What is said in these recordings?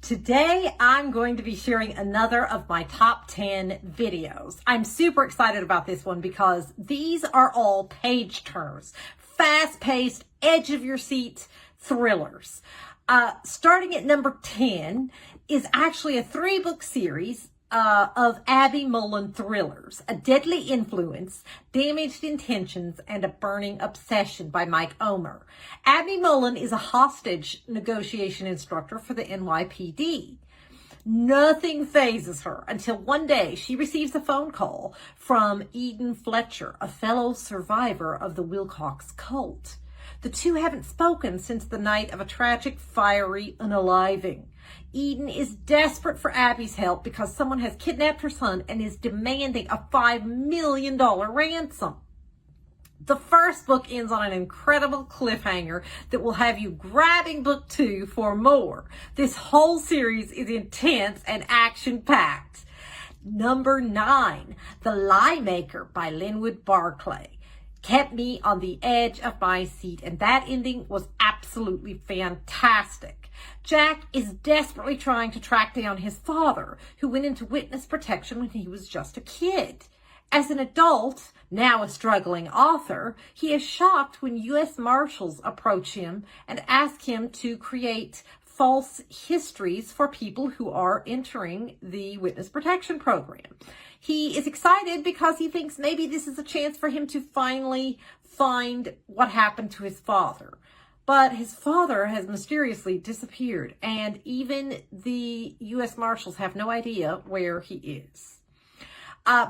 Today, I'm going to be sharing another of my top 10 videos. I'm super excited about this one because these are all page turners, fast-paced, edge-of-your-seat thrillers. Starting at number 10 is actually a 3-book series of Abby Mullen thrillers, A Deadly Influence, Damaged Intentions, and A Burning Obsession by Mike Omer. Abby Mullen is a hostage negotiation instructor for the NYPD. Nothing phases her until one day she receives a phone call from Eden Fletcher, a fellow survivor of the Wilcox cult. The two haven't spoken since the night of a tragic, fiery unaliving. Eden is desperate for Abby's help because someone has kidnapped her son and is demanding a $5 million ransom. The first book ends on an incredible cliffhanger that will have you grabbing book 2 for more. This whole series is intense and action-packed. Number 9, The Lie Maker by Linwood Barclay kept me on the edge of my seat, and that ending was absolutely fantastic. Jack is desperately trying to track down his father, who went into witness protection when he was just a kid. As an adult, now a struggling author, he is shocked when U.S. Marshals approach him and ask him to create false histories for people who are entering the witness protection program. He is excited because he thinks maybe this is a chance for him to finally find what happened to his father. But his father has mysteriously disappeared, and even the U.S. Marshals have no idea where he is.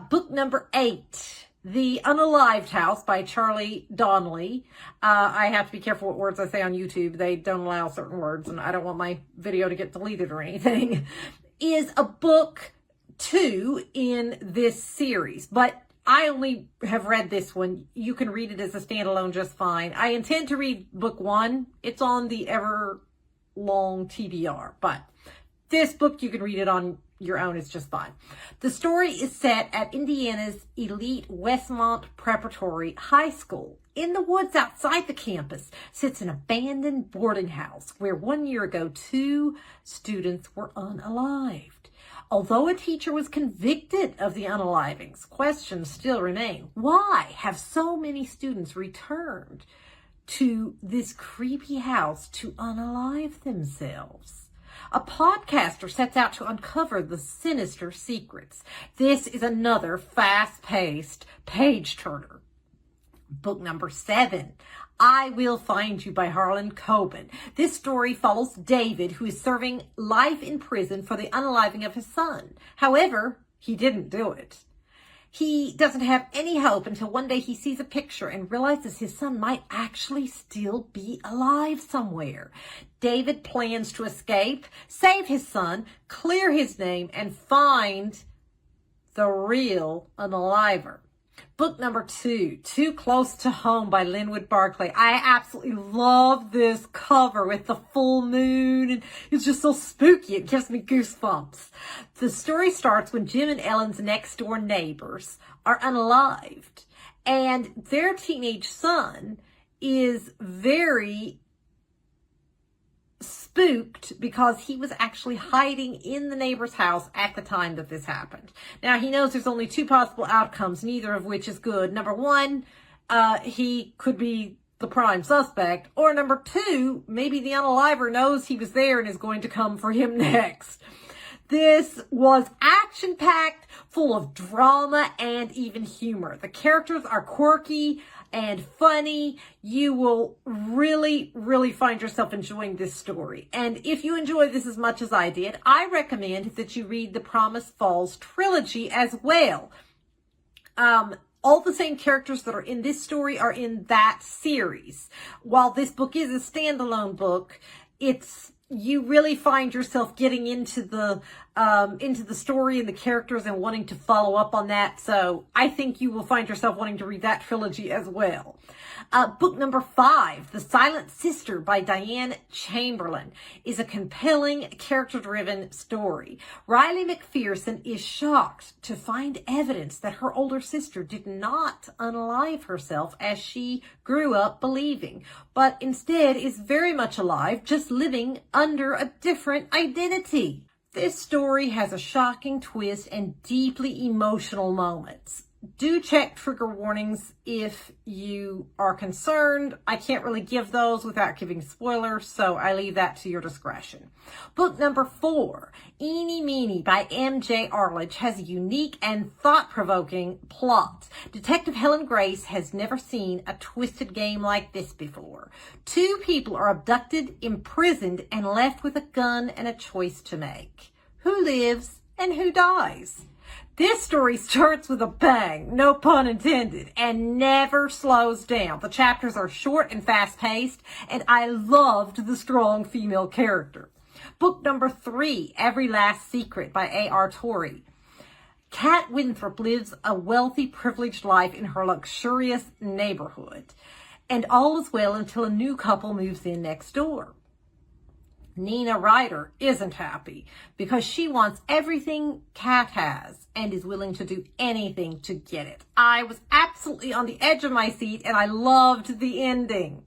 Book number 8, The Unalived House by Charlie Donnelly. I have to be careful what words I say on YouTube. They don't allow certain words, and I don't want my video to get deleted or anything. Is a book 2 in this series, but I only have read this one. You can read it as a standalone just fine. I intend to read book 1. It's on the ever long TBR, but this book, you can read it on your own. It's just fine. The story is set at Indiana's elite Westmont Preparatory High School. In the woods outside the campus sits an abandoned boarding house where 1 year ago 2 students were unalived. Although a teacher was convicted of the unalivings, questions still remain. Why have so many students returned to this creepy house to unalive themselves? A podcaster sets out to uncover the sinister secrets. This is another fast-paced page-turner. Book number 7, I Will Find You by Harlan Coben. This story follows David, who is serving life in prison for the unaliving of his son. However, he didn't do it. He doesn't have any hope until one day he sees a picture and realizes his son might actually still be alive somewhere. David plans to escape, save his son, clear his name, and find the real unaliver. Book number 2, Too Close to Home by Linwood Barclay. I absolutely love this cover with the full moon, and it's just so spooky. It gives me goosebumps. The story starts when Jim and Ellen's next door neighbors are unalived, and their teenage son is very spooked because he was actually hiding in the neighbor's house at the time that this happened. Now, he knows there's only 2 possible outcomes, neither of which is good. Number 1, he could be the prime suspect, or number 2, maybe the unaliver knows he was there and is going to come for him next. This was action-packed, full of drama and even humor. The characters are quirky and funny. You will really, really find yourself enjoying this story. And if you enjoy this as much as I did, I recommend that you read the Promise Falls trilogy as well. All the same characters that are in this story are in that series. While this book is a standalone book, you really find yourself getting into the story and the characters and wanting to follow up on that. So I think you will find yourself wanting to read that trilogy as well. Book number 5, The Silent Sister by Diane Chamberlain, is a compelling, character-driven story. Riley McPherson is shocked to find evidence that her older sister did not unalive herself as she grew up believing, but instead is very much alive, just living under a different identity. This story has a shocking twist and deeply emotional moments. Do check trigger warnings if you are concerned. I can't really give those without giving spoilers, so I leave that to your discretion. Book number 4, Eeny Meeny by M.J. Arledge, has a unique and thought-provoking plot. Detective Helen Grace has never seen a twisted game like this before. 2 people are abducted, imprisoned, and left with a gun and a choice to make. Who lives and who dies? This story starts with a bang, no pun intended, and never slows down. The chapters are short and fast-paced, and I loved the strong female character. Book number 3, Every Last Secret by A.R. Torrey. Kat Winthrop lives a wealthy, privileged life in her luxurious neighborhood, and all is well until a new couple moves in next door. Nina Ryder isn't happy because she wants everything Kat has and is willing to do anything to get it. I was absolutely on the edge of my seat and I loved the ending.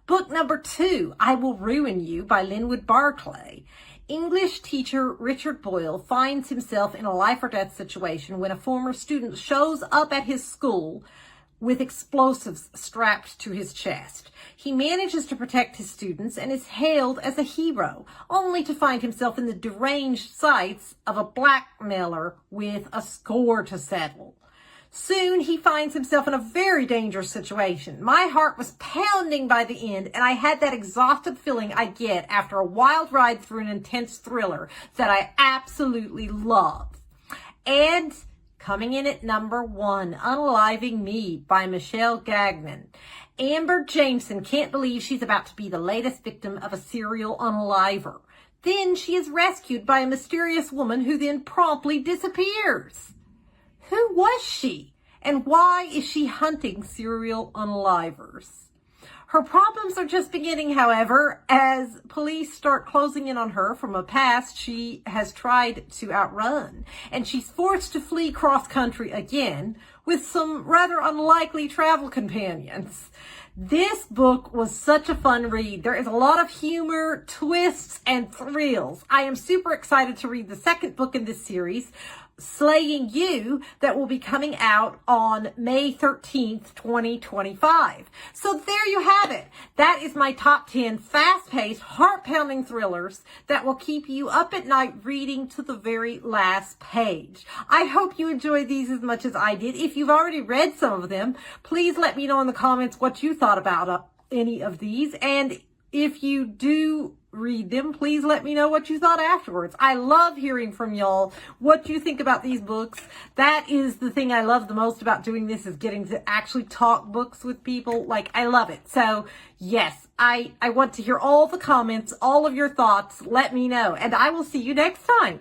Book number 2, I Will Ruin You by Linwood Barclay. English teacher Richard Boyle finds himself in a life or death situation when a former student shows up at his school with explosives strapped to his chest. He manages to protect his students and is hailed as a hero, only to find himself in the deranged sights of a blackmailer with a score to settle. Soon he finds himself in a very dangerous situation. My heart was pounding by the end, and I had that exhausted feeling I get after a wild ride through an intense thriller that I absolutely love. And coming in at number 1, Unaliving Me by Michelle Gagnon. Amber Jameson can't believe she's about to be the latest victim of a serial unaliver. Then she is rescued by a mysterious woman who then promptly disappears. Who was she? And why is she hunting serial unalivers? Her problems are just beginning, however, as police start closing in on her from a past she has tried to outrun. And she's forced to flee cross-country again with some rather unlikely travel companions. This book was such a fun read. There is a lot of humor, twists, and thrills. I am super excited to read the second book in this series, Slaying You, that will be coming out on May 13th, 2025. So there you have it. That is my top 10 fast-paced, heart-pounding thrillers that will keep you up at night reading to the very last page. I hope you enjoyed these as much as I did. If you've already read some of them, please let me know in the comments what you thought about any of these. And if you do read them, please let me know what you thought afterwards. I love hearing from y'all what you think about these books. That is the thing I love the most about doing this, is getting to actually talk books with people. Like, I love it. So yes, I want to hear all the comments, all of your thoughts. Let me know, and I will see you next time.